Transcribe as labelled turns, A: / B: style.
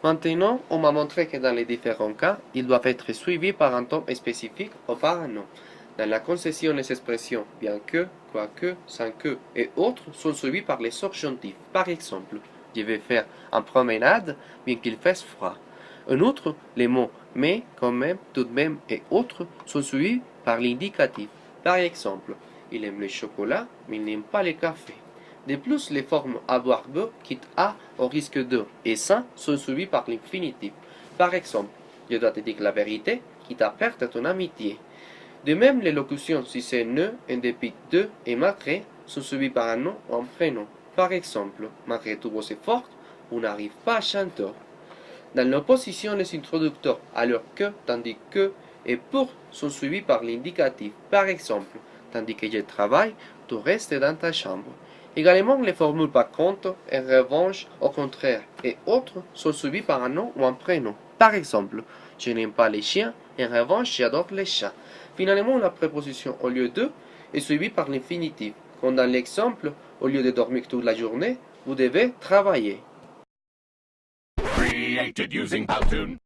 A: Maintenant, on m'a montré que dans les différents cas, ils doivent être suivis par un temps spécifique ou par un nom. Dans la concession, les expressions bien que, quoique, sans que et autres sont suivies par les subjonctifs. Par exemple, je vais faire une promenade bien qu'il fasse froid. En outre, les mots mais, quand même, tout de même et autres sont suivis par l'indicatif. Par exemple, il aime le chocolat, mais il n'aime pas le café. De plus, les formes avoir beau, quitte à, au risque de et sans sont suivies par l'infinitif. Par exemple, je dois te dire la vérité, quitte à perdre ton amitié. De même, les locutions si c'est ne, en dépit de et malgré sont suivies par un nom ou un prénom. Par exemple, malgré tout vos efforts, on n'arrive pas à chanter. Dans l'opposition, les introducteurs, alors que, tandis que et pour sont suivis par l'indicatif. Par exemple, tandis que je travaille, tu restes dans ta chambre. Également, les formules par contre, en revanche, au contraire, et autres sont suivies par un nom ou un prénom. Par exemple, je n'aime pas les chiens, en revanche, j'adore les chats. Finalement, la préposition au lieu de est suivie par l'infinitif, comme dans l'exemple, au lieu de dormir toute la journée, vous devez travailler.
B: Created using Powtoon.